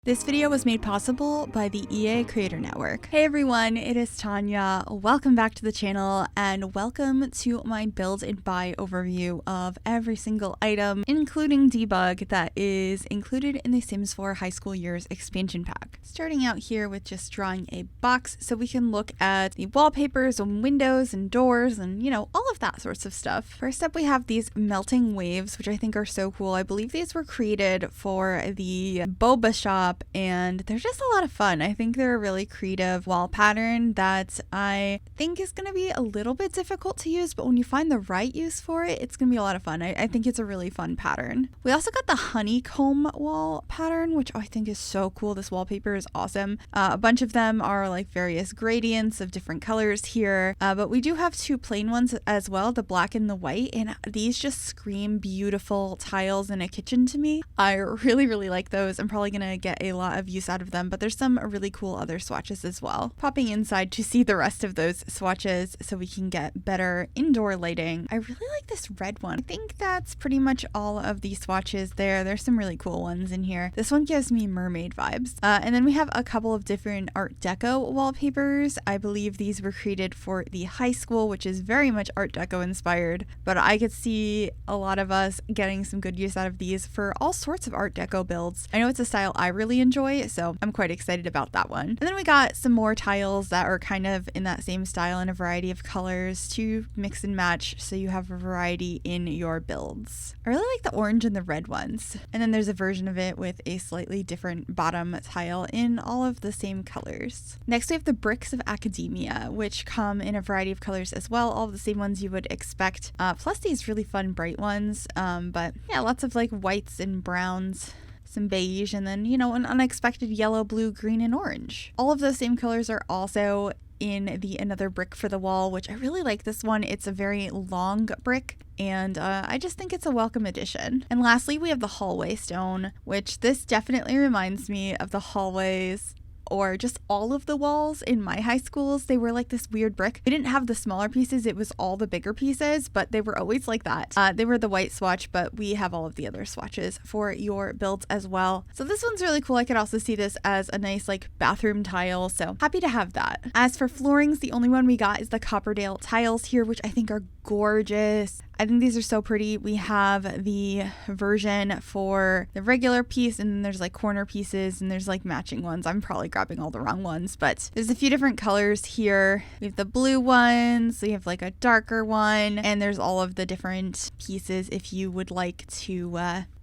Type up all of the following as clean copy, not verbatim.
This video was made possible by the EA Creator Network. Hey everyone, it is Tanya. Welcome back to the channel and welcome to my build and buy overview of every single item, including Debug, that is included in the Sims 4 High School Years expansion pack. Starting out here with just drawing a box so we can look at the wallpapers and windows and doors and, all of that sorts of stuff. First up, we have these melting waves, which I think are so cool. I believe these were created for the boba shop, and they're just a lot of fun. I think they're a really creative wall pattern that I think is going to be a little bit difficult to use, but when you find the right use for it, it's going to be a lot of fun. I think it's a really fun pattern. We also got the honeycomb wall pattern, which I think is so cool. This wallpaper is awesome. A bunch of them are like various gradients of different colors here, but we do have two plain ones as well, the black and the white, and these just scream beautiful tiles in a kitchen to me. I really like those. I'm probably going to get a lot of use out of them, but there's some really cool other swatches as well. Popping inside to see the rest of those swatches so we can get better indoor lighting. I really like this red one. I think that's pretty much all of the swatches there. There's some really cool ones in here. This one gives me mermaid vibes. And then we have a couple of different Art Deco wallpapers. I believe these were created for the high school, which is very much Art Deco inspired, but I could see a lot of us getting some good use out of these for all sorts of Art Deco builds. I know it's a style I really enjoy, so I'm quite excited about that one. And then we got some more tiles that are kind of in that same style in a variety of colors to mix and match so you have a variety in your builds. I really like the orange and the red ones. And then there's a version of it with a slightly different bottom tile in all of the same colors. Next we have the bricks of academia, which come in a variety of colors as well, all of the same ones you would expect, plus these really fun bright ones. But yeah, lots of like whites and browns, some beige, and then, an unexpected yellow, blue, green, and orange. All of those same colors are also in the another brick for the wall, which I really like this one. It's a very long brick, and I just think it's a welcome addition. And lastly, we have the hallway stone, which this definitely reminds me of the hallways or just all of the walls in my high schools. They were like this weird brick. We didn't have the smaller pieces, it was all the bigger pieces, but they were always like that. They were the white swatch, but we have all of the other swatches for your builds as well. So this one's really cool. I could also see this as a nice like bathroom tile, so happy to have that. As for floorings, the only one we got is the Copperdale tiles here, which I think are gorgeous. I think these are so pretty. We have the version for the regular piece, and then there's like corner pieces, and there's like matching ones. I'm probably grabbing all the wrong ones, but there's a few different colors here. We have the blue ones, we have like a darker one, and there's all of the different pieces if you would like to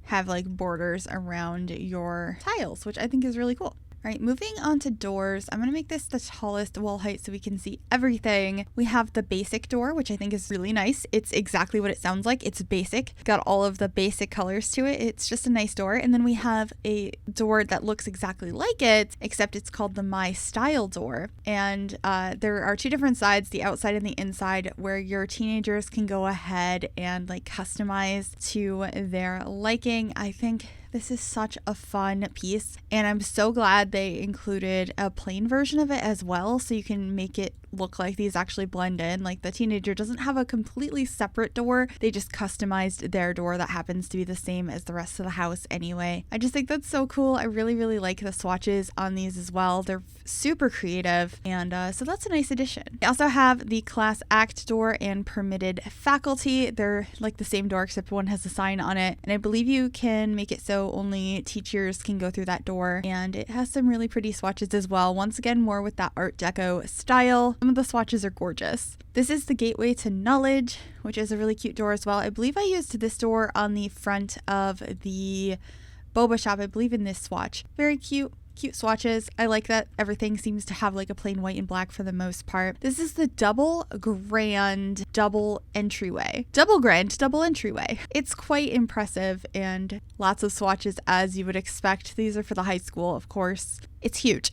have like borders around your tiles, which I think is really cool. All right, moving on to doors. I'm going to make this the tallest wall height so we can see everything. We have the basic door, which I think is really nice. It's exactly what it sounds like. It's basic. Got all of the basic colors to it. It's just a nice door. And then we have a door that looks exactly like it, except it's called the My Style door. And there are two different sides, the outside and the inside, where your teenagers can go ahead and like customize to their liking. I think this is such a fun piece, and I'm so glad they included a plain version of it as well, so you can make it look like these actually blend in. Like the teenager doesn't have a completely separate door, they just customized their door that happens to be the same as the rest of the house anyway. I just think that's so cool. I really like the swatches on these as well. They're super creative, and so that's a nice addition. We also have the class act door and permitted faculty. They're like the same door except one has a sign on it, and I believe you can make it so only teachers can go through that door, and it has some really pretty swatches as well. Once again, more with that Art Deco style. Some of the swatches are gorgeous. This is the gateway to knowledge, which is a really cute door as well. I believe I used this door on the front of the boba shop, I believe in this swatch. Very cute swatches. I like that everything seems to have like a plain white and black for the most part. This is the double grand double entryway. It's quite impressive and lots of swatches as you would expect. These are for the high school, of course. It's huge.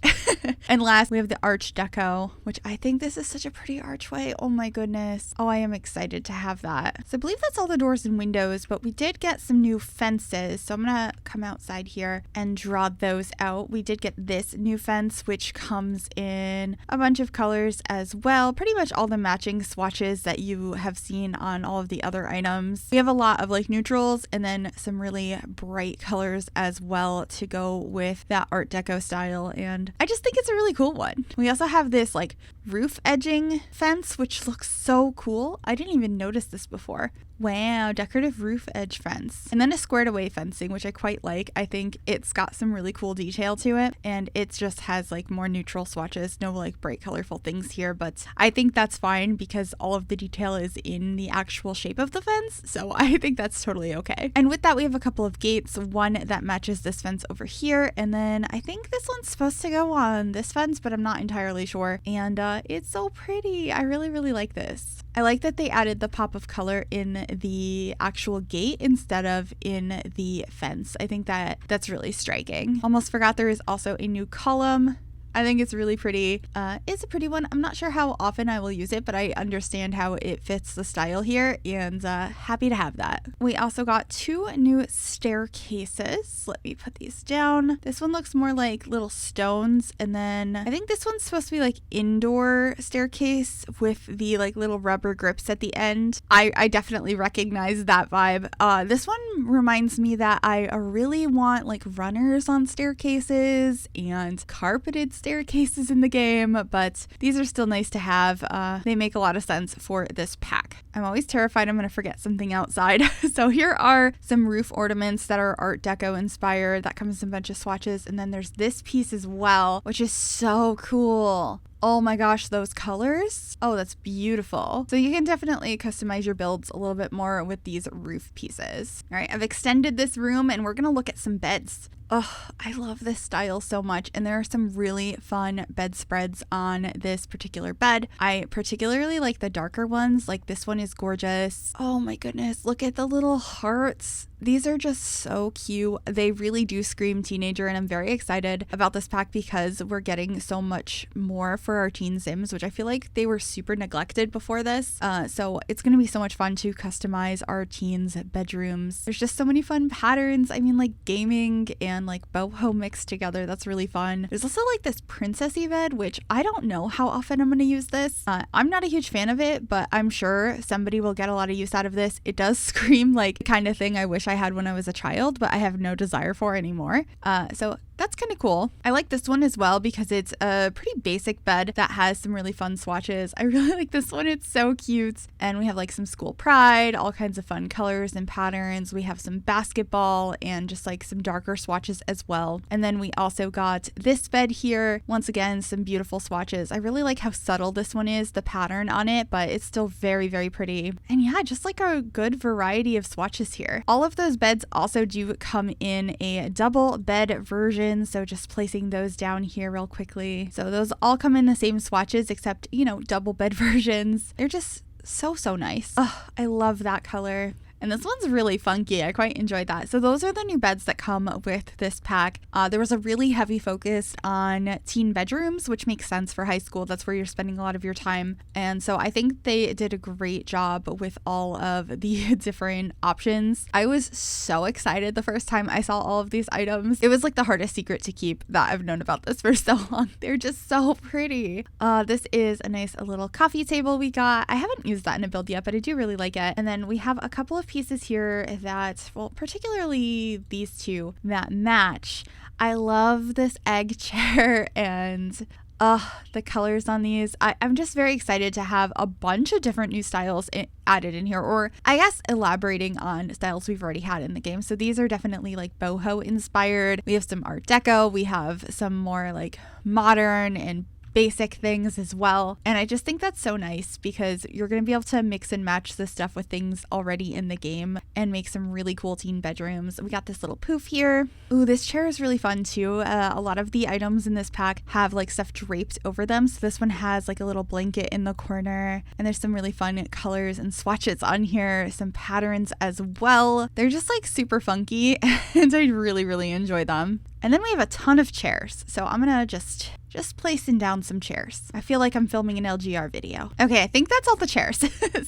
And last, we have the arch deco, which I think this is such a pretty archway. Oh my goodness. Oh, I am excited to have that. So I believe that's all the doors and windows, but we did get some new fences. So I'm gonna come outside here and draw those out. We did get this new fence, which comes in a bunch of colors as well. Pretty much all the matching swatches that you you have seen on all of the other items. We have a lot of like neutrals and then some really bright colors as well to go with that Art Deco style, and I just think it's a really cool one. We also have this like roof edging fence, which looks so cool. I didn't even notice this before. Wow, decorative roof edge fence. And then a squared away fencing, which I quite like. I think it's got some really cool detail to it, and it just has like more neutral swatches, no like bright colorful things here, but I think that's fine because all of the detail is in the actual shape of the fence, so I think that's totally okay. And with that, we have a couple of gates, one that matches this fence over here, and then I think this one's supposed to go on this fence, but I'm not entirely sure, and it's so pretty. I really like this. I like that they added the pop of color in the actual gate instead of in the fence. I think that's really striking. Almost forgot there is also a new column. I think it's really pretty. It's a pretty one. I'm not sure how often I will use it, but I understand how it fits the style here, and happy to have that. We also got 2 new staircases. Let me put these down. This one looks more like little stones, and then I think this one's supposed to be like indoor staircase with the like little rubber grips at the end. I definitely recognize that vibe. This one reminds me that I really want like runners on staircases and carpeted staircases in the game, but these are still nice to have. They make a lot of sense for this pack. I'm always terrified I'm going to forget something outside. So here are some roof ornaments that are Art Deco inspired. That comes in a bunch of swatches, and then there's this piece as well, which is so cool. Oh my gosh, those colors. Oh, that's beautiful. So you can definitely customize your builds a little bit more with these roof pieces. All right, I've extended this room and we're gonna look at some beds. Oh, I love this style so much, and there are some really fun bedspreads on this particular bed. I particularly like the darker ones, like this one is gorgeous. Oh my goodness, look at the little hearts. These are just so cute. They really do scream teenager, and I'm very excited about this pack because we're getting so much more for our teen sims, which I feel like they were super neglected before this. So it's going to be so much fun to customize our teens' bedrooms. There's just so many fun patterns. I mean, like gaming and like boho mixed together. That's really fun. There's also like this princessy bed, which I don't know how often I'm going to use this. I'm not a huge fan of it, but I'm sure somebody will get a lot of use out of this. It does scream like the kind of thing I wish I had when I was a child, but I have no desire for anymore. So that's kind of cool. I like this one as well because it's a pretty basic bed that has some really fun swatches. I really like this one. It's so cute. And we have like some school pride, all kinds of fun colors and patterns. We have some basketball and just like some darker swatches as well. And then we also got this bed here. Once again, some beautiful swatches. I really like how subtle this one is, the pattern on it, but it's still very, very pretty. And yeah, just like a good variety of swatches here. All of those beds also do come in a double bed version. So just placing those down here real quickly. So those all come in the same swatches except, you know, double bed versions. They're just so nice. Oh, I love that color. And this one's really funky. I quite enjoyed that. So those are the new beds that come with this pack. There was a really heavy focus on teen bedrooms, which makes sense for high school. That's where you're spending a lot of your time. And so I think they did a great job with all of the different options. I was so excited the first time I saw all of these items. It was like the hardest secret to keep that I've known about this for so long. They're just so pretty. This is a nice little coffee table we got. I haven't used that in a build yet, but I do really like it. And then we have a couple of pieces here that, well, particularly these two that match. I love this egg chair and the colors on these. I'm just very excited to have a bunch of different new styles added in here, or I guess elaborating on styles we've already had in the game. So these are definitely like boho inspired. We have some Art Deco. We have some more like modern and basic things as well. And I just think that's so nice because you're going to be able to mix and match this stuff with things already in the game and make some really cool teen bedrooms. We got this little poof here. Ooh, this chair is really fun too. A lot of the items in this pack have like stuff draped over them. So this one has like a little blanket in the corner, and there's some really fun colors and swatches on here, some patterns as well. They're just like super funky and I really enjoy them. And then we have a ton of chairs. So I'm gonna just placing down some chairs. I feel like I'm filming an LGR video. Okay, I think that's all the chairs.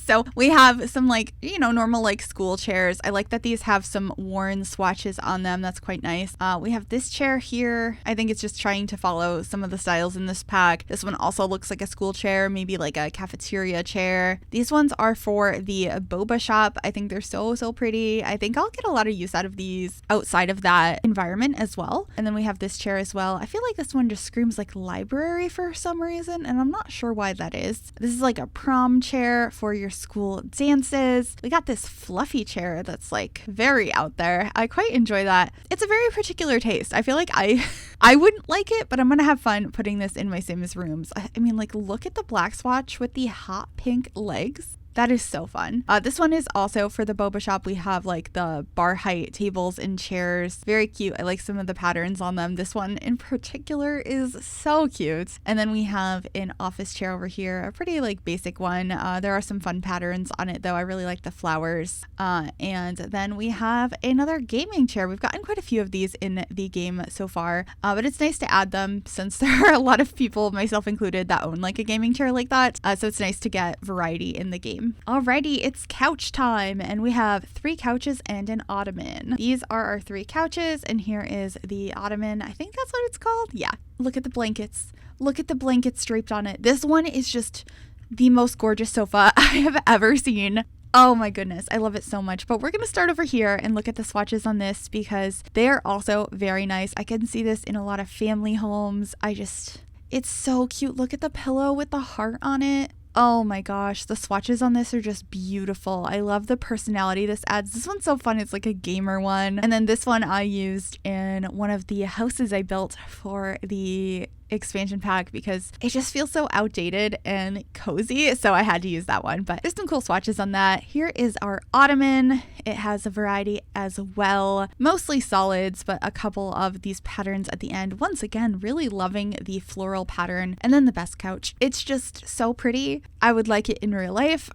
So we have some like, you know, normal like school chairs. I like that these have some worn swatches on them. That's quite nice. We have this chair here. I think it's just trying to follow some of the styles in this pack. This one also looks like a school chair, maybe like a cafeteria chair. These ones are for the boba shop. I think they're so pretty. I think I'll get a lot of use out of these outside of that environment as well. And then we have this chair as well. I feel like this one just screams like library for some reason, and I'm not sure why that is. This is like a prom chair for your school dances. We got this fluffy chair that's like very out there. I quite enjoy that. It's a very particular taste. I feel like I wouldn't like it, but I'm gonna have fun putting this in my Sims rooms. I mean, like, look at the black swatch with the hot pink legs. That is so fun. This one is also for the boba shop. We have like the bar height tables and chairs. Very cute. I like some of the patterns on them. This one in particular is so cute. And then we have an office chair over here, a pretty like basic one. There are some fun patterns on it though. I really like the flowers. And then we have another gaming chair. We've gotten quite a few of these in the game so far, but it's nice to add them since there are a lot of people, myself included, that own like a gaming chair like that. So it's nice to get variety in the game. Alrighty, it's couch time, and we have 3 couches and an ottoman. These are our 3 couches, and here is the ottoman. I think that's what it's called. Yeah. Look at the blankets. Look at the blankets draped on it. This one is just the most gorgeous sofa I have ever seen. Oh my goodness, I love it so much. But we're going to start over here and look at the swatches on this because they are also very nice. I can see this in a lot of family homes. It's so cute. Look at the pillow with the heart on it. Oh my gosh, the swatches on this are just beautiful. I love the personality this adds. This one's so fun. It's like a gamer one. And then this one I used in one of the houses I built for the expansion pack because it just feels so outdated and cozy, so I had to use that one. But there's some cool swatches on that. Here is our ottoman. It has a variety as well, mostly solids, but a couple of these patterns at the end. Once again, really loving the floral pattern. And then the best couch. It's just so pretty. I would like it in real life.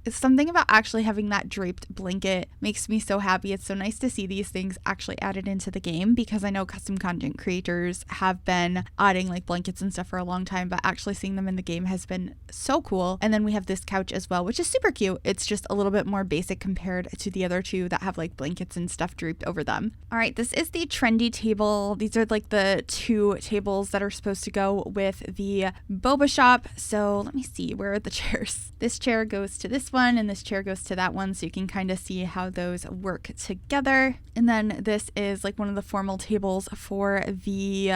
Something about actually having that draped blanket makes me so happy. It's so nice to see these things actually added into the game because I know custom content creators have been adding like blankets and stuff for a long time, but actually seeing them in the game has been so cool. And then we have this couch as well, which is super cute. It's just a little bit more basic compared to the other 2 that have like blankets and stuff draped over them. All right, this is the trendy table. These are like the 2 tables that are supposed to go with the boba shop. So let me see, where are the chairs? This chair goes to this one and this chair goes to that one, so you can kind of see how those work together. And then this is like one of the formal tables for the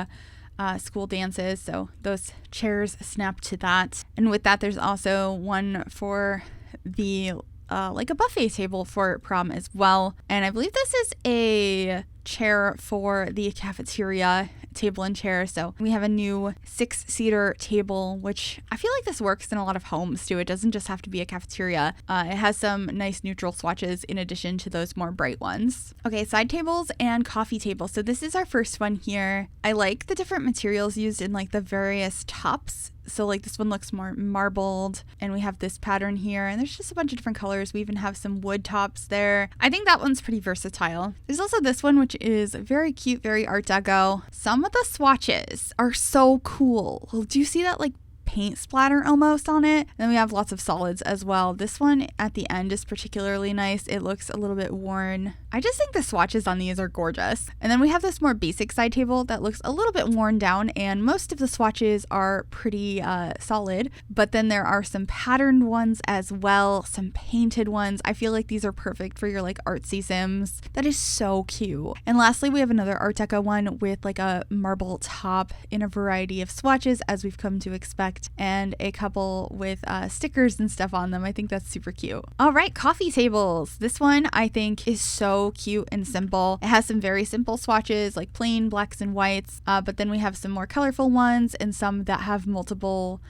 school dances, so those chairs snap to that. And with that, there's also one for the like a buffet table for prom as well. And I believe this is a chair for the cafeteria table and chair. So we have a new 6-seater table, which I feel like this works in a lot of homes too. It doesn't just have to be a cafeteria. It has some nice neutral swatches in addition to those more bright ones. Okay, side tables and coffee tables. So this is our first one here. I like the different materials used in like the various tops. So like this one looks more marbled, and we have this pattern here, and there's just a bunch of different colors. We even have some wood tops there. I think that one's pretty versatile. There's also this one, which is very cute, very art deco. Some of the swatches are so cool. Do you see that like paint splatter almost on it? And then we have lots of solids as well. This one at the end is particularly nice. It looks a little bit worn. I just think the swatches on these are gorgeous. And then we have this more basic side table that looks a little bit worn down, and most of the swatches are pretty solid, but then there are some patterned ones as well, some painted ones. I feel like these are perfect for your like artsy Sims. That is so cute. And lastly, we have another art deco one with like a marble top in a variety of swatches, as we've come to expect, and a couple with stickers and stuff on them. I think that's super cute. All right, coffee tables. This one I think is so cute and simple. It has some very simple swatches like plain blacks and whites, but then we have some more colorful ones and some that have multiple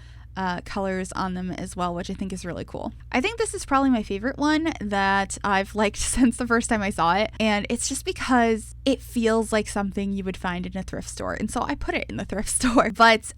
colors on them as well, which I think is really cool. I think this is probably my favorite one that I've liked since the first time I saw it, and it's just because it feels like something you would find in a thrift store, and so I put it in the thrift store. But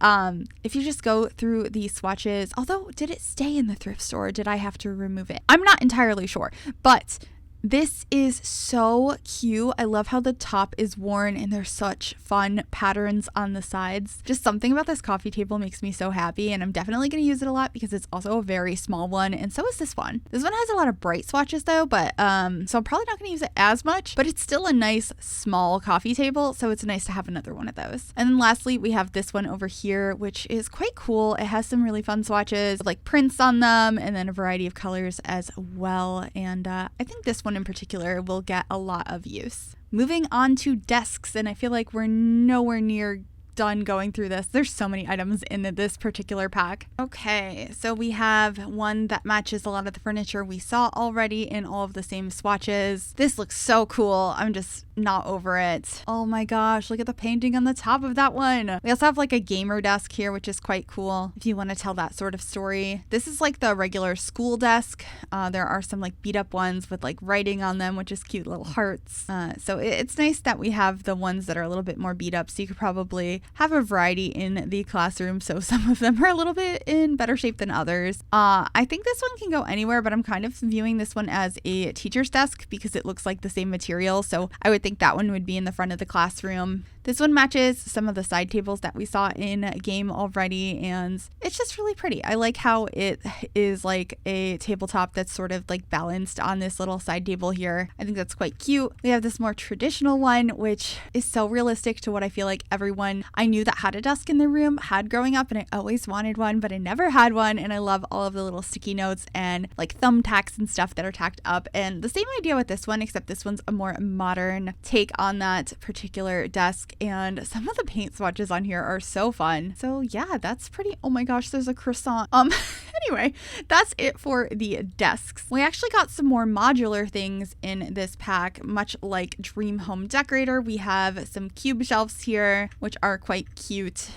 if you just go through the swatches, although did it stay in the thrift store or did I have to remove it? I'm not entirely sure, but This is so cute. I love how the top is worn and there's such fun patterns on the sides. Just something about this coffee table makes me so happy, and I'm definitely going to use it a lot because it's also a very small one, and so is this one. This one has a lot of bright swatches though, but so I'm probably not going to use it as much, but it's still a nice small coffee table, so it's nice to have another one of those. And then lastly, we have this one over here, which is quite cool. It has some really fun swatches, like prints on them, and then a variety of colors as well. And I think this one in particular will get a lot of use. Moving on to desks, and I feel like we're nowhere near done going through this. There's so many items in this particular pack. Okay, so we have one that matches a lot of the furniture we saw already in all of the same swatches. This looks so cool. I'm just not over it. Oh my gosh, look at the painting on the top of that one. We also have like a gamer desk here, which is quite cool if you want to tell that sort of story. This is like the regular school desk. There are some like beat up ones with like writing on them, which is cute little hearts. So it's nice that we have the ones that are a little bit more beat up, so you could probably have a variety in the classroom. So some of them are a little bit in better shape than others. I think this one can go anywhere, but I'm kind of viewing this one as a teacher's desk because it looks like the same material. So I would think that one would be in the front of the classroom. This one matches some of the side tables that we saw in game already, and it's just really pretty. I like how it is like a tabletop that's sort of like balanced on this little side table here. I think that's quite cute. We have this more traditional one, which is so realistic to what I feel like everyone I knew that had a desk in their room had growing up, and I always wanted one, but I never had one. And I love all of the little sticky notes and like thumbtacks and stuff that are tacked up. And the same idea with this one, except this one's a more modern take on that particular desk. And some of the paint swatches on here are so fun. So yeah, that's pretty, oh my gosh, there's a croissant. Anyway, that's it for the desks. We actually got some more modular things in this pack, much like Dream Home Decorator. We have some cube shelves here, which are quite cute.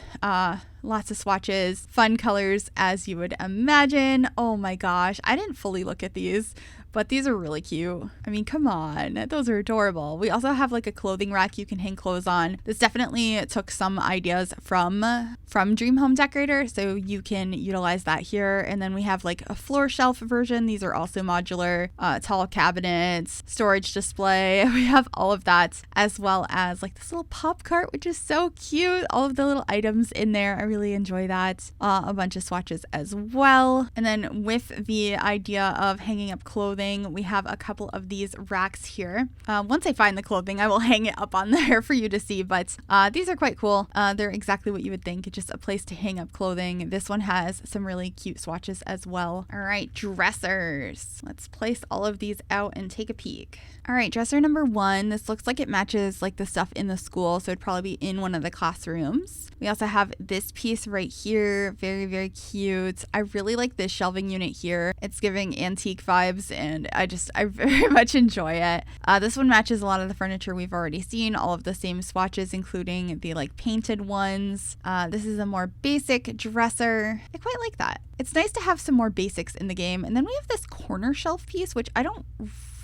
Lots of swatches, fun colors as you would imagine. Oh my gosh, I didn't fully look at these, but these are really cute. I mean, come on, those are adorable. We also have like a clothing rack you can hang clothes on. This definitely took some ideas from Dream Home Decorator, so you can utilize that here. And then we have like a floor shelf version. These are also modular, tall cabinets, storage display. We have all of that, as well as like this little pop cart, which is so cute. All of the little items in there. I really enjoy that. A bunch of swatches as well. And then with the idea of hanging up clothing, we have a couple of these racks here. Once I find the clothing, I will hang it up on there for you to see, but these are quite cool. They're exactly what you would think, just a place to hang up clothing. This one has some really cute swatches as well. All right, dressers. Let's place all of these out and take a peek. All right, dresser number one. This looks like it matches like the stuff in the school, so it'd probably be in one of the classrooms. We also have this piece right here. Very, very cute. I really like this shelving unit here. It's giving antique vibes, and I very much enjoy it. This one matches a lot of the furniture we've already seen, all of the same swatches, including the like painted ones. This is a more basic dresser. I quite like that. It's nice to have some more basics in the game. And then we have this corner shelf piece, which I don't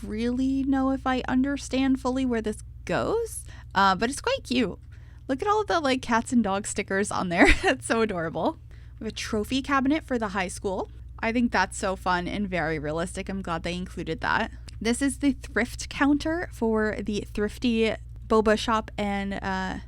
really know if I understand fully where this goes, but it's quite cute. Look at all of the like cats and dog stickers on there. It's so adorable. We have a trophy cabinet for the high school. I think that's so fun and very realistic. I'm glad they included that. This is the thrift counter for the thrifty boba shop and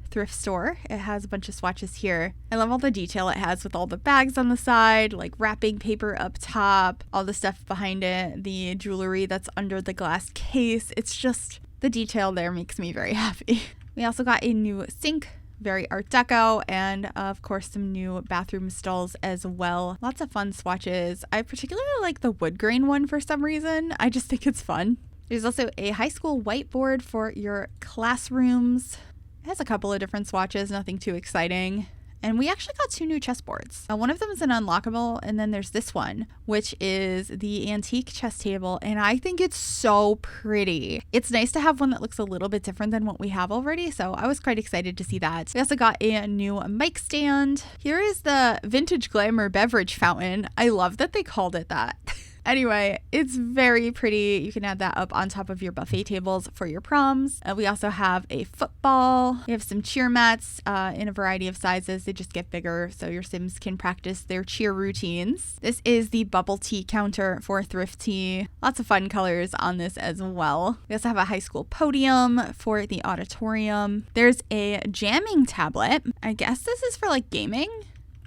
thrift store. It has a bunch of swatches here. I love all the detail it has with all the bags on the side, like wrapping paper up top, all the stuff behind it, the jewelry that's under the glass case. It's just, the detail there makes me very happy. We also got a new sink, very art deco, and of course some new bathroom stalls as well. Lots of fun swatches. I particularly like the wood grain one for some reason. I just think it's fun. There's also a high school whiteboard for your classrooms. It has a couple of different swatches, nothing too exciting. And we actually got two new chessboards. One of them is an unlockable, and then there's this one, which is the antique chess table, and I think it's so pretty. It's nice to have one that looks a little bit different than what we have already, so I was quite excited to see that. We also got a new mic stand. Here is the Vintage Glamour beverage fountain. I love that they called it that. Anyway, it's very pretty. You can add that up on top of your buffet tables for your proms. We also have a football. We have some cheer mats in a variety of sizes. They just get bigger so your Sims can practice their cheer routines. This is the bubble tea counter for Thrifty. Lots of fun colors on this as well. We also have a high school podium for the auditorium. There's a jamming tablet. I guess this is for like gaming.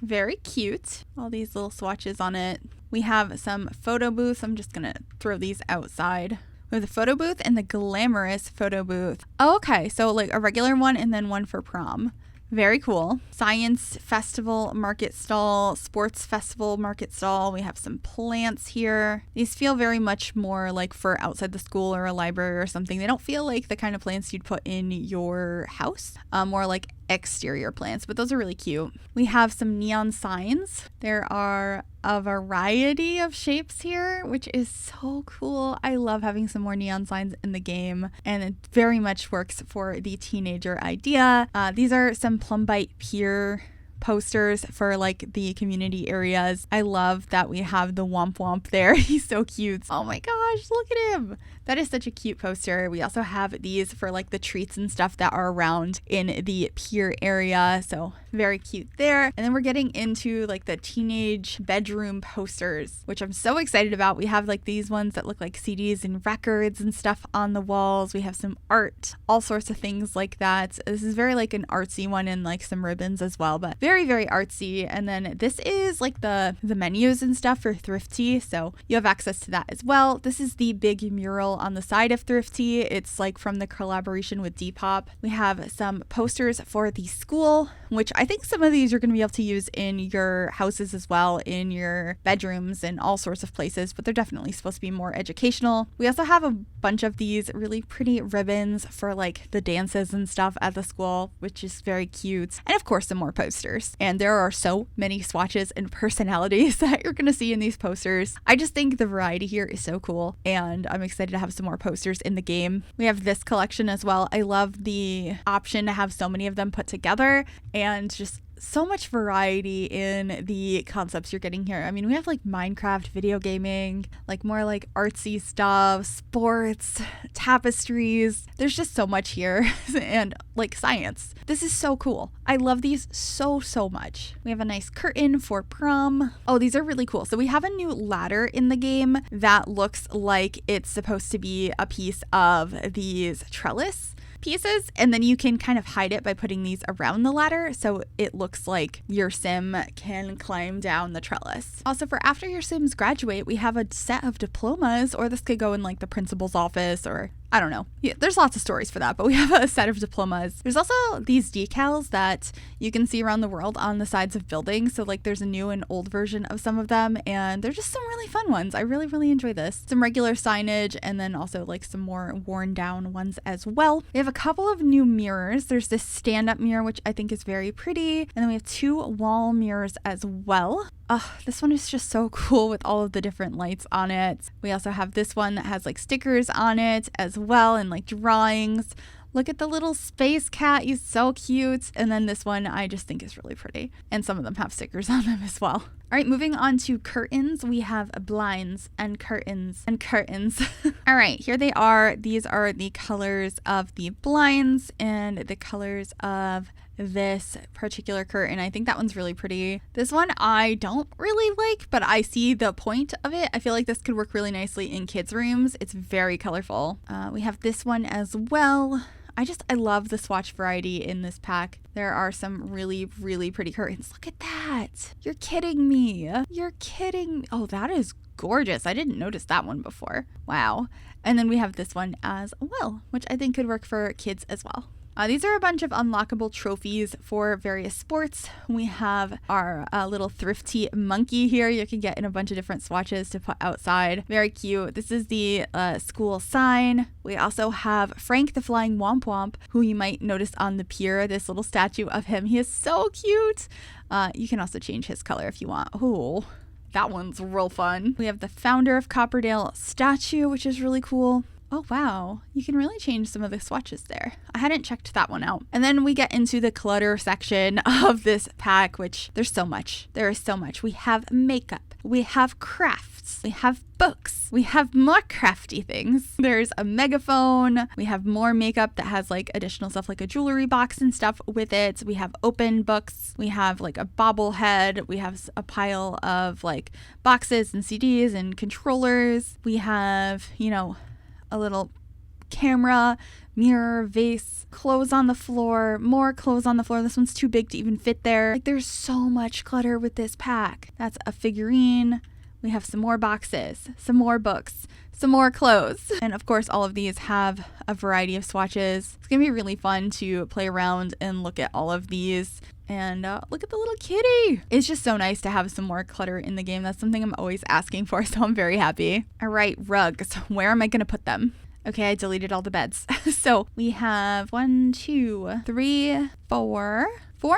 Very cute. All these little swatches on it. We have some photo booths. I'm just gonna throw these outside. We have the photo booth and the glamorous photo booth. Oh, okay, so like a regular one and then one for prom. Very cool. Science festival market stall, sports festival market stall. We have some plants here. These feel very much more like for outside the school or a library or something. They don't feel like the kind of plants you'd put in your house. More like exterior plants, but those are really cute. We have some neon signs. There are a variety of shapes here, which is so cool. I love having some more neon signs in the game, and it very much works for the teenager idea. These are some Plumbite Pier posters for like the community areas. I love that we have the Womp Womp there. He's so cute. Oh my gosh, look at him. That is such a cute poster. We also have these for like the treats and stuff that are around in the pier area. So very cute there. And then we're getting into like the teenage bedroom posters, which I'm so excited about. We have like these ones that look like CDs and records and stuff on the walls. We have some art, all sorts of things like that. This is very like an artsy one and like some ribbons as well, but very, very artsy. And then this is like the menus and stuff for Thrifty. So you have access to that as well. This is the big mural on the side of Thrifty. It's like from the collaboration with Depop. We have some posters for the school, which I think some of these you're going to be able to use in your houses as well, in your bedrooms and all sorts of places, but they're definitely supposed to be more educational. We also have a bunch of these really pretty ribbons for like the dances and stuff at the school, which is very cute. And of course, some more posters. And there are so many swatches and personalities that you're going to see in these posters. I just think the variety here is so cool, and I'm excited to have some more posters in the game. We have this collection as well. I love the option to have so many of them put together and just so much variety in the concepts you're getting here. I mean, we have like Minecraft, video gaming, like more like artsy stuff, sports, tapestries. There's just so much here and like science. This is so cool. I love these so much. We have a nice curtain for prom. Oh, these are really cool. So we have a new ladder in the game that looks like it's supposed to be a piece of these trellis pieces, and then you can kind of hide it by putting these around the ladder so it looks like your sim can climb down the trellis. Also, for after your sims graduate, we have a set of diplomas, or this could go in like the principal's office, or I don't know. Yeah, there's lots of stories for that, but we have a set of diplomas. There's also these decals that you can see around the world on the sides of buildings. So like there's a new and old version of some of them, and they're just some really fun ones. I really enjoy this. Some regular signage, and then also like some more worn down ones as well. We have a couple of new mirrors. There's this stand-up mirror, which I think is very pretty. And then we have 2 wall mirrors as well. This one is just so cool with all of the different lights on it. We also have this one that has like stickers on it as well, and like drawings. Look at the little space cat. He's so cute. And then this one I just think is really pretty. And some of them have stickers on them as well. All right, moving on to curtains. We have blinds and curtains and curtains. All right, here they are. These are the colors of the blinds and the colors of this particular curtain. I think that one's really pretty. This one I don't really like, but I see the point of it. I feel like this could work really nicely in kids' rooms. It's very colorful. We have this one as well. I love the swatch variety in this pack. There are some really pretty curtains. Look at that. You're kidding me. You're kidding. Oh, that is gorgeous. I didn't notice that one before. Wow. And then we have this one as well, which I think could work for kids as well. These are a bunch of unlockable trophies for various sports. We have our little thrifty monkey here you can get in a bunch of different swatches to put outside. Very cute. This is the school sign. We also have Frank the Flying Womp Womp, who you might notice on the pier, this little statue of him. He is so cute. You can also change his color if you want. Oh, that one's real fun. We have the founder of Copperdale statue, which is really cool. Oh, wow. You can really change some of the swatches there. I hadn't checked that one out. And then we get into the clutter section of this pack, which there's so much. There is so much. We have makeup. We have crafts. We have books. We have more crafty things. There's a megaphone. We have more makeup that has like additional stuff like a jewelry box and stuff with it. We have open books. We have like a bobblehead. We have a pile of like boxes and CDs and controllers. We have, you know, a little camera, mirror, vase, clothes on the floor, more clothes on the floor. This one's too big to even fit there. Like, there's so much clutter with this pack. That's a figurine. We have some more boxes, some more books, some more clothes. And of course, all of these have a variety of swatches. It's gonna be really fun to play around and look at all of these. And look at the little kitty. It's just so nice to have some more clutter in the game. That's something I'm always asking for, so I'm very happy. All right, rugs. Where am I gonna put them? Okay, I deleted all the beds. So we have 1, 2, 3, 4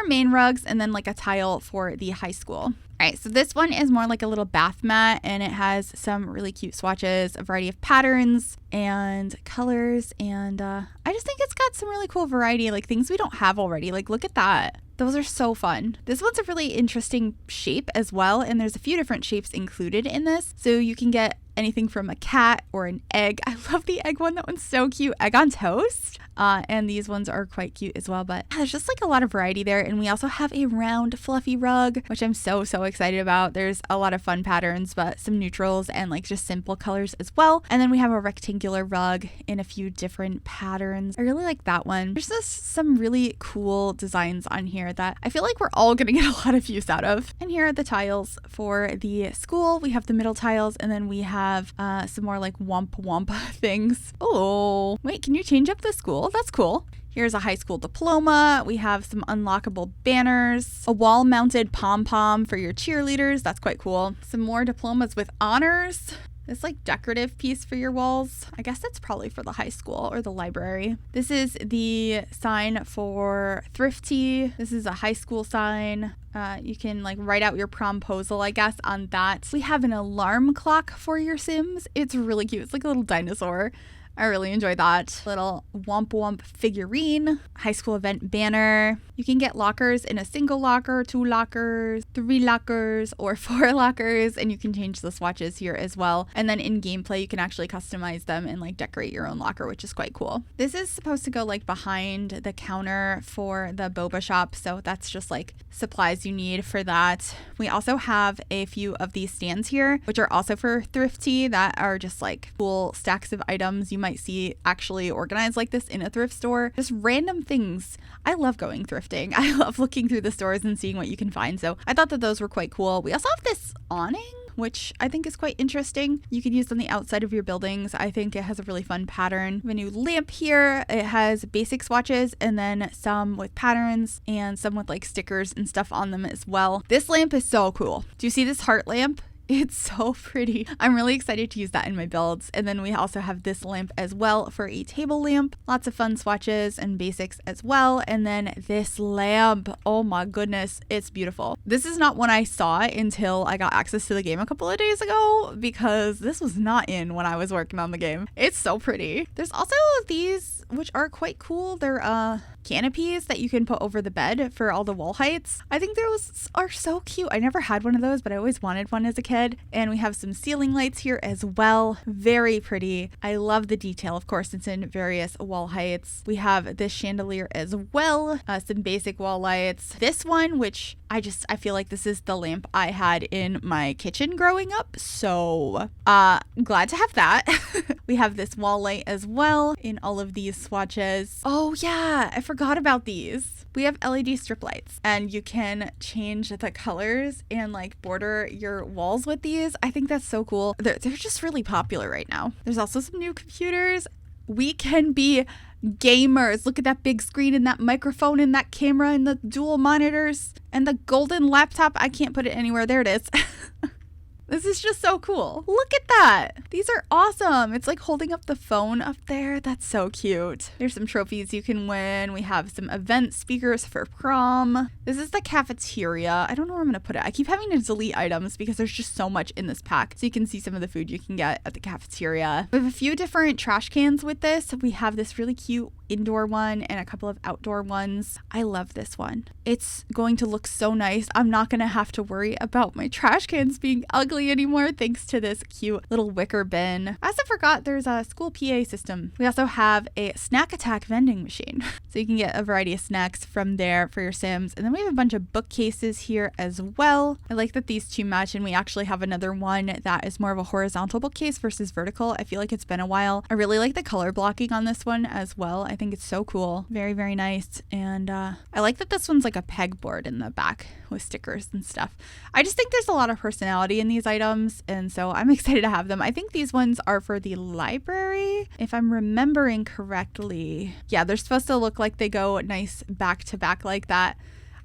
main rugs and then like a tile for the high school. All right, so this one is more like a little bath mat, and it has some really cute swatches, a variety of patterns and colors, and I just think it's got some really cool variety, like things we don't have already. Like, look at that. Those are so fun. This one's a really interesting shape as well, and there's a few different shapes included in this. So you can get anything from a cat or an egg. I love the egg one. That one's so cute. Egg on toast. And these ones are quite cute as well. But there's just like a lot of variety there. And we also have a round fluffy rug, which I'm so excited about. There's a lot of fun patterns, but some neutrals and like just simple colors as well. And then we have a rectangular rug in a few different patterns. I really like that one. There's just some really cool designs on here that I feel like we're all gonna get a lot of use out of. And here are the tiles for the school. We have the middle tiles, and then we have some more like womp things. Oh, wait, can you change up the school? That's cool. Here's a high school diploma. We have some unlockable banners, a wall mounted pom-pom for your cheerleaders. That's quite cool. Some more diplomas with honors. This like decorative piece for your walls. I guess that's probably for the high school or the library. This is the sign for Thrifty. This is a high school sign. You can like write out your promposal, I guess, on that. We have an alarm clock for your Sims. It's really cute. It's like a little dinosaur. I really enjoy that. Little womp figurine, high school event banner. You can get lockers in a single locker, 2 lockers, 3 lockers, or 4 lockers, and you can change the swatches here as well. And then in gameplay, you can actually customize them and like decorate your own locker, which is quite cool. This is supposed to go like behind the counter for the boba shop, so that's just like supplies you need for that. We also have a few of these stands here, which are also for Thrifty, that are just like cool stacks of items you might see actually organized like this in a thrift store. Just random things. I love going thrifting. I love looking through the stores and seeing what you can find. So I thought that those were quite cool. We also have this awning, which I think is quite interesting. You could use on the outside of your buildings. I think it has a really fun pattern. We have a new lamp here. It has basic swatches and then some with patterns and some with like stickers and stuff on them as well. This lamp is so cool. Do you see this heart lamp? It's so pretty. I'm really excited to use that in my builds. And then we also have this lamp as well for a table lamp. Lots of fun swatches and basics as well. And then this lamp, oh my goodness, it's beautiful. This is not one I saw until I got access to the game a couple of days ago, because this was not in when I was working on the game. It's so pretty. There's also these, which are quite cool. They're canopies that you can put over the bed for all the wall heights. I think those are so cute. I never had one of those, but I always wanted one as a kid. And we have some ceiling lights here as well. Very pretty. I love the detail. Of course, it's in various wall heights. We have this chandelier as well. Some basic wall lights. This one, which I feel like this is the lamp I had in my kitchen growing up. So glad to have that. We have this wall light as well in all of these swatches. Oh yeah, I forgot about these. We have LED strip lights, and you can change the colors and like border your walls with these. I think that's so cool. They're just really popular right now. There's also some new computers. We can be gamers. Look at that big screen and that microphone and that camera and the dual monitors and the golden laptop. I can't put it anywhere. There it is. This is just so cool. Look at that. These are awesome. It's like holding up the phone up there. That's so cute. There's some trophies you can win. We have some event speakers for prom. This is the cafeteria. I don't know where I'm going to put it. I keep having to delete items because there's just so much in this pack. So you can see some of the food you can get at the cafeteria. We have a few different trash cans with this. We have this really cute indoor one and a couple of outdoor ones. I love this one. It's going to look so nice. I'm not going to have to worry about my trash cans being ugly anymore thanks to this cute little wicker bin. I also forgot there's a school PA system. We also have a snack attack vending machine. So you can get a variety of snacks from there for your Sims. And then we have a bunch of bookcases here as well. I like that these two match, and we actually have another one that is more of a horizontal bookcase versus vertical. I feel like it's been a while. I really like the color blocking on this one as well. I think it's so cool. Very, very nice. And I like that this one's like a pegboard in the back with stickers and stuff. I just think there's a lot of personality in these items, and so I'm excited to have them. I think these ones are for the library, if I'm remembering correctly. Yeah, they're supposed to look like they go nice back to back like that.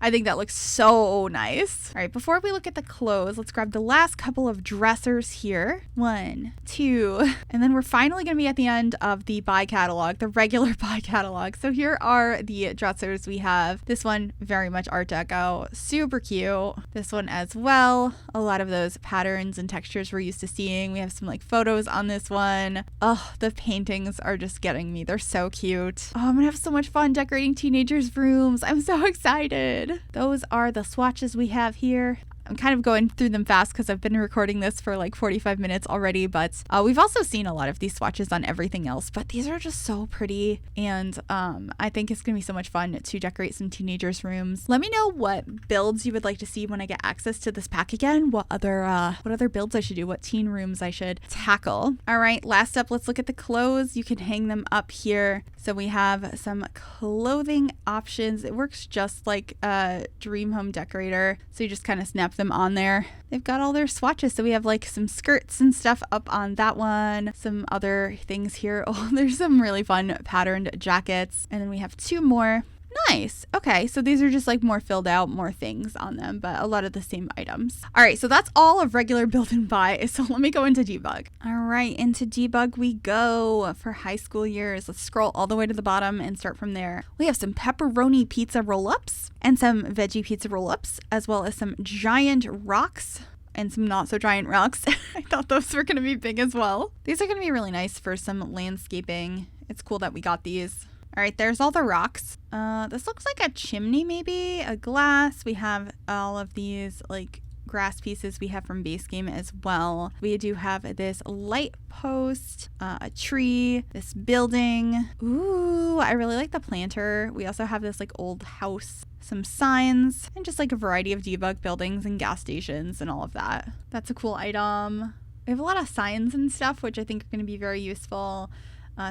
I think that looks so nice. All right, before we look at the clothes, let's grab the last couple of dressers here. 1, 2, and then we're finally gonna be at the end of the buy catalog, the regular buy catalog. So here are the dressers we have. This one, very much Art Deco, super cute. This one as well. A lot of those patterns and textures we're used to seeing. We have some like photos on this one. Oh, the paintings are just getting me. They're so cute. Oh, I'm gonna have so much fun decorating teenagers' rooms. I'm so excited. Those are the swatches we have here. I'm kind of going through them fast because I've been recording this for like 45 minutes already, but we've also seen a lot of these swatches on everything else, but these are just so pretty, and I think it's gonna be so much fun to decorate some teenagers' rooms. Let me know what builds you would like to see when I get access to this pack again, what other builds I should do, what teen rooms I should tackle. All right, last up, let's look at the clothes. You can hang them up here. So we have some clothing options. It works just like a dream home decorator, so you just kind of snap them on there. They've got all their swatches, so we have like some skirts and stuff up on that one, some other things here. Oh, there's some really fun patterned jackets, and then we have 2 more. Nice. Okay, so these are just like more filled out, more things on them, but a lot of the same items. All right, so that's all of regular build and buy. So let me go into debug. All right, into debug we go for high school years. Let's scroll all the way to the bottom and start from there. We have some pepperoni pizza roll-ups and some veggie pizza roll-ups, as well as some giant rocks and some not so giant rocks. I thought those were gonna be big as well. These are gonna be really nice for some landscaping. It's cool that we got these. All right, there's all the rocks. This looks like a chimney, maybe a glass. We have all of these like grass pieces we have from base game as well. We do have this light post, a tree, this building. Ooh, I really like the planter. We also have this like old house, some signs, and just like a variety of debug buildings and gas stations and all of that. That's a cool item. We have a lot of signs and stuff, which I think are going to be very useful.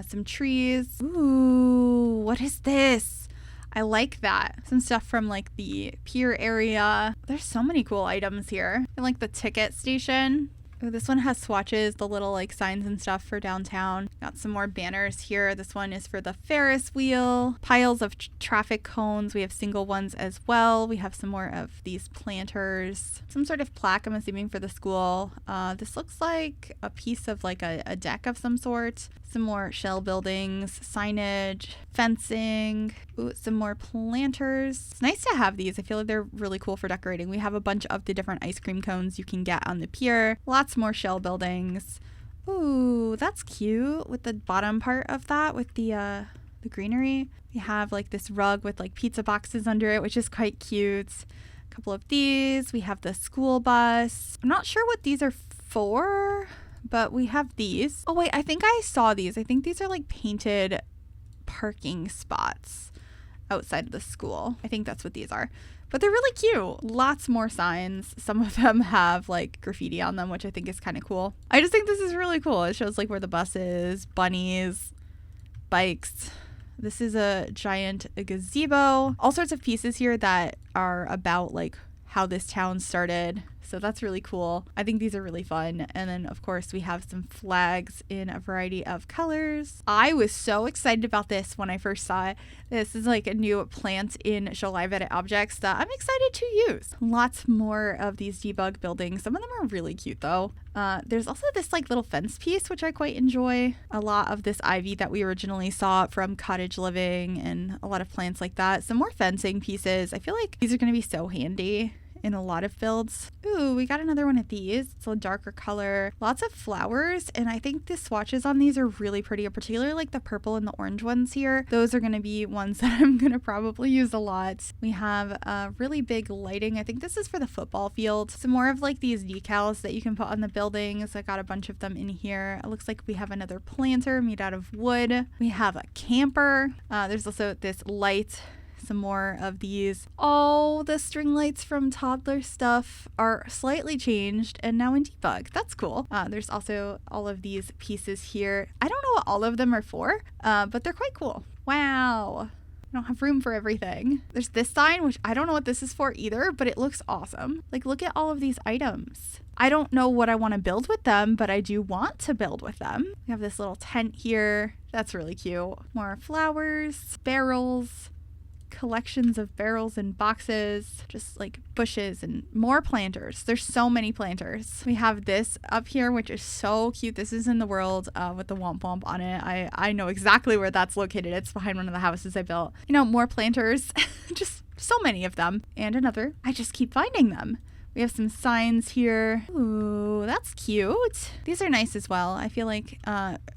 Some trees. Ooh, what is this? I like that. Some stuff from like the pier area. There's so many cool items here. I like the ticket station. Ooh, this one has swatches, the little like signs and stuff for downtown. Got some more banners here. This one is for the Ferris wheel. Piles of traffic cones. We have single ones as well. We have some more of these planters. Some sort of plaque, I'm assuming, for the school. This looks like a piece of like a deck of some sort. Some more shell buildings, signage, fencing. Ooh, some more planters. It's nice to have these. I feel like they're really cool for decorating. We have a bunch of the different ice cream cones you can get on the pier. Lots more shell buildings. Ooh, that's cute with the bottom part of that with the greenery. We have like this rug with like pizza boxes under it, which is quite cute. A couple of these. We have the school bus. I'm not sure what these are for, but we have these. Oh wait, I think I saw these. I think these are like painted parking spots outside of the school. I think that's what these are. But they're really cute. Lots more signs. Some of them have like graffiti on them, which I think is kind of cool. I just think this is really cool. It shows like where the bus is, bunnies, bikes. This is a giant gazebo. All sorts of pieces here that are about like how this town started. So that's really cool. I think these are really fun. And then of course we have some flags in a variety of colors. I was so excited about this when I first saw it. This is like a new plant in Show Live Edit Objects that I'm excited to use. Lots more of these debug buildings. Some of them are really cute though. There's also this like little fence piece, which I quite enjoy. A lot of this ivy that we originally saw from Cottage Living and a lot of plants like that. Some more fencing pieces. I feel like these are going to be so handy in a lot of builds. Ooh, we got another one of these. It's a darker color. Lots of flowers, and I think the swatches on these are really pretty, particularly like the purple and the orange ones here. Those are going to be ones that I'm going to probably use a lot. We have really big lighting. I think this is for the football field. Some more of like these decals that you can put on the buildings. I got a bunch of them in here. It looks like we have another planter made out of wood. We have a camper. There's also this light. Some more of these. Oh, the string lights from Toddler Stuff are slightly changed and now in debug. That's cool. There's also all of these pieces here. I don't know what all of them are for, but they're quite cool. Wow. I don't have room for everything. There's this sign, which I don't know what this is for either, but it looks awesome. Like, look at all of these items. I don't know what I want to build with them, but I do want to build with them. We have this little tent here. That's really cute. More flowers, barrels, collections of barrels and boxes, just like bushes and more planters. There's so many planters. We have this up here, which is so cute. This is in the world with the womp womp on it. I know exactly where that's located. It's behind one of the houses I built. You know, more planters, just so many of them. And another, I just keep finding them. We have some signs here. Ooh, that's cute. These are nice as well. I feel like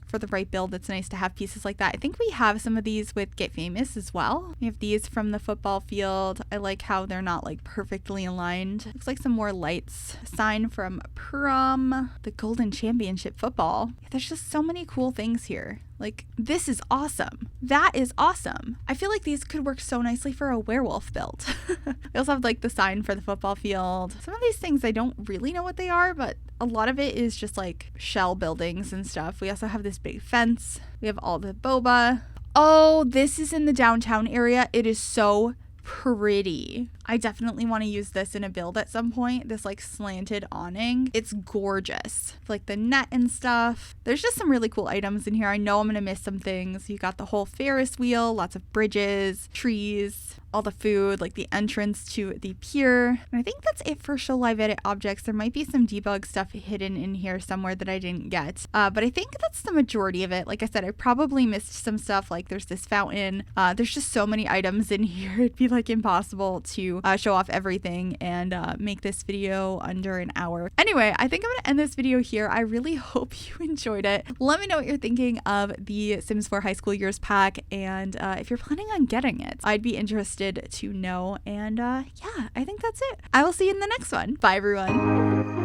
for the right build, it's nice to have pieces like that. I think we have some of these with Get Famous as well. We have these from the football field. I like how they're not like perfectly aligned. Looks like some more lights. A sign from Prom, the Golden Championship football. Yeah, there's just so many cool things here. Like, this is awesome. That is awesome. I feel like these could work so nicely for a werewolf build. We also have like the sign for the football field. Some of these things I don't really know what they are, but a lot of it is just like shell buildings and stuff. We also have this big fence. We have all the boba. Oh, this is in the downtown area. It is so pretty. I definitely want to use this in a build at some point. This like slanted awning. It's gorgeous. Like the net and stuff. There's just some really cool items in here. I know I'm going to miss some things. You got the whole Ferris wheel, lots of bridges, trees, all the food, like the entrance to the pier. And I think that's it for Show Live Edit Objects. There might be some debug stuff hidden in here somewhere that I didn't get. But I think that's the majority of it. Like I said, I probably missed some stuff. Like there's this fountain. There's just so many items in here. It'd be like impossible to show off everything and make this video under an hour. Anyway, I think I'm going to end this video here. I really hope you enjoyed it. Let me know what you're thinking of the Sims 4 High School Years pack, and if you're planning on getting it, I'd be interested to know. And yeah, I think that's it. I will see you in the next one. Bye, everyone.